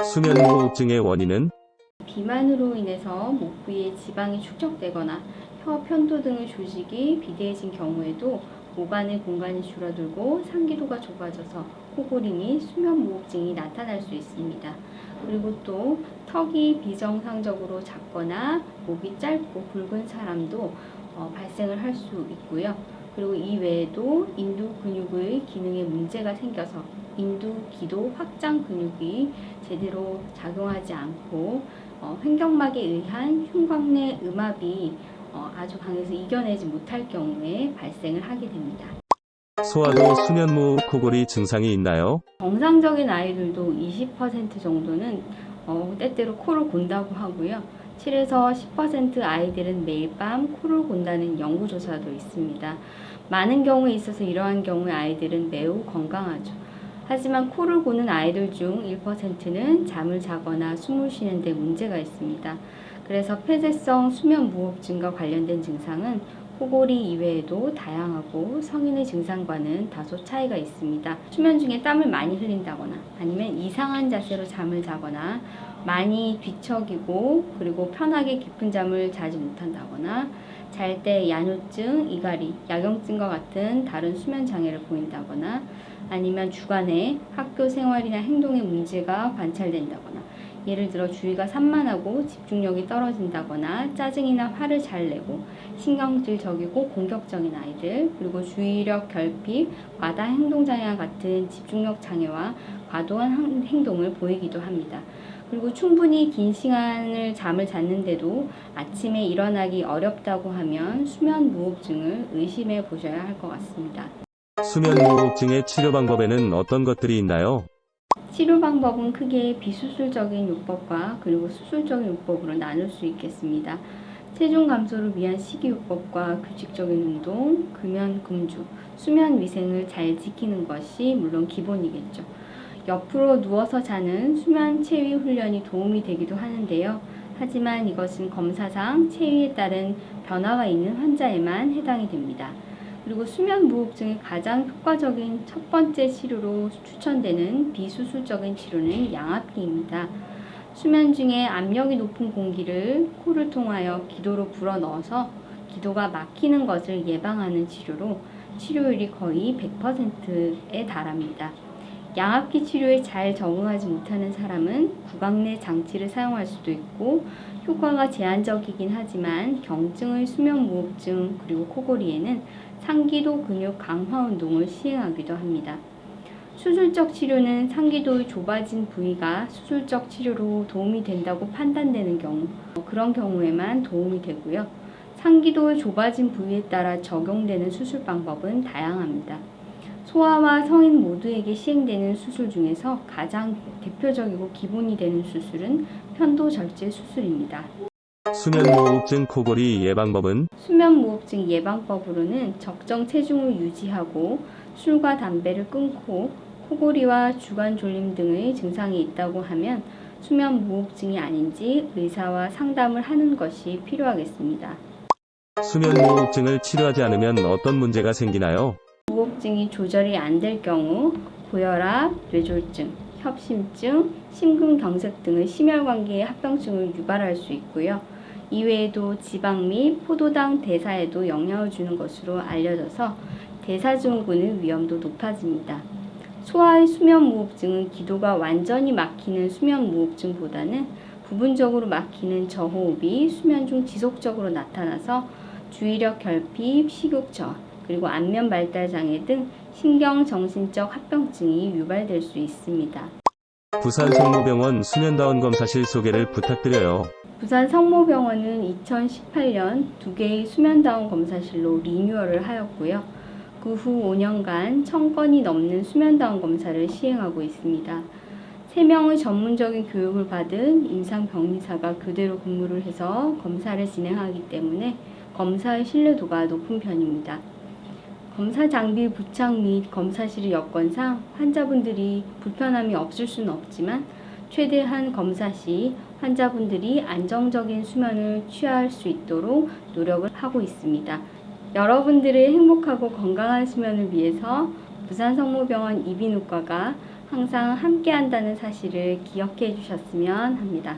수면무호흡증의 원인은 비만으로 인해서 목 부위에 지방이 축적되거나 혀 편도 등의 조직이 비대해진 경우에도 목 안의 공간이 줄어들고 상기도가 좁아져서 코골이 및 수면무호흡증이 나타날 수 있습니다. 그리고 또 턱이 비정상적으로 작거나 목이 짧고 굵은 사람도 발생을 할 수 있고요. 그리고 이 외에도 인두 근육의 기능에 문제가 생겨서 인두 기도 확장 근육이 제대로 작용하지 않고 횡격막에 의한 흉곽내 음압이 아주 강해서 이겨내지 못할 경우에 발생을 하게 됩니다. 소아도 수면무호흡 코골이 증상이 있나요? 정상적인 아이들도 20% 정도는 때때로 코를 곤다고 하고요. 7에서 10% 아이들은 매일 밤 코를 곤다는 연구조사도 있습니다. 많은 경우에 있어서 이러한 경우의 아이들은 매우 건강하죠. 하지만 코를 고는 아이들 중 1%는 잠을 자거나 숨을 쉬는 데 문제가 있습니다. 그래서 폐쇄성 수면무호흡증과 관련된 증상은 코골이 이외에도 다양하고 성인의 증상과는 다소 차이가 있습니다. 수면 중에 땀을 많이 흘린다거나 아니면 이상한 자세로 잠을 자거나 많이 뒤척이고 그리고 편하게 깊은 잠을 자지 못한다거나 잘 때 야뇨증, 이갈이, 야경증과 같은 다른 수면 장애를 보인다거나 아니면 주간에 학교 생활이나 행동에 문제가 관찰된다거나 예를 들어 주의가 산만하고 집중력이 떨어진다거나 짜증이나 화를 잘 내고 신경질적이고 공격적인 아이들, 그리고 주의력 결핍, 과다 행동장애와 같은 집중력 장애와 과도한 행동을 보이기도 합니다. 그리고 충분히 긴 시간을 잠을 잤는데도 아침에 일어나기 어렵다고 하면 수면무호흡증을 의심해 보셔야 할 것 같습니다. 수면무호흡증의 치료 방법에는 어떤 것들이 있나요? 치료 방법은 크게 비수술적인 요법과 그리고 수술적인 요법으로 나눌 수 있겠습니다. 체중 감소를 위한 식이요법과 규칙적인 운동, 금연, 금주, 수면 위생을 잘 지키는 것이 물론 기본이겠죠. 옆으로 누워서 자는 수면 체위 훈련이 도움이 되기도 하는데요. 하지만 이것은 검사상 체위에 따른 변화가 있는 환자에만 해당이 됩니다. 그리고 수면무호흡증의 가장 효과적인 첫 번째 치료로 추천되는 비수술적인 치료는 양압기입니다. 수면 중에 압력이 높은 공기를 코를 통하여 기도로 불어넣어서 기도가 막히는 것을 예방하는 치료로 치료율이 거의 100%에 달합니다. 양압기 치료에 잘 적응하지 못하는 사람은 구강 내 장치를 사용할 수도 있고 효과가 제한적이긴 하지만 경증의 수면무호흡증 그리고 코골이에는 상기도 근육 강화 운동을 시행하기도 합니다. 수술적 치료는 상기도의 좁아진 부위가 수술적 치료로 도움이 된다고 판단되는 경우, 그런 경우에만 도움이 되고요. 상기도의 좁아진 부위에 따라 적용되는 수술 방법은 다양합니다. 소아와 성인 모두에게 시행되는 수술 중에서 가장 대표적이고 기본이 되는 수술은 편도 절제 수술입니다. 수면무호흡증 코골이 예방법은 수면무호흡증 예방법으로는 적정 체중을 유지하고 술과 담배를 끊고 코골이와 주간 졸림 등의 증상이 있다고 하면 수면무호흡증이 아닌지 의사와 상담을 하는 것이 필요하겠습니다. 수면무호흡증을 치료하지 않으면 어떤 문제가 생기나요? 무호흡증이 조절이 안 될 경우 고혈압, 뇌졸중, 협심증, 심근경색 등의 심혈관계 합병증을 유발할 수 있고요. 이외에도 지방 및 포도당 대사에도 영향을 주는 것으로 알려져서 대사증후군의 위험도 높아집니다. 소아의 수면무호흡증은 기도가 완전히 막히는 수면무호흡증보다는 부분적으로 막히는 저호흡이 수면 중 지속적으로 나타나서 주의력 결핍, 식욕저하, 그리고 안면 발달 장애 등 신경정신적 합병증이 유발될 수 있습니다. 부산 성모병원 수면다운 검사실 소개를 부탁드려요. 부산 성모병원은 2018년 2개의 수면다운 검사실로 리뉴얼을 하였고요. 그 후 5년간 1000건이 넘는 수면다운 검사를 시행하고 있습니다. 3명의 전문적인 교육을 받은 임상병리사가 교대로 근무를 해서 검사를 진행하기 때문에 검사의 신뢰도가 높은 편입니다. 검사 장비 부착 및 검사실의 여건상 환자분들이 불편함이 없을 수는 없지만 최대한 검사 시 환자분들이 안정적인 수면을 취할 수 있도록 노력을 하고 있습니다. 여러분들의 행복하고 건강한 수면을 위해서 부산성모병원 이비인후과가 항상 함께한다는 사실을 기억해 주셨으면 합니다.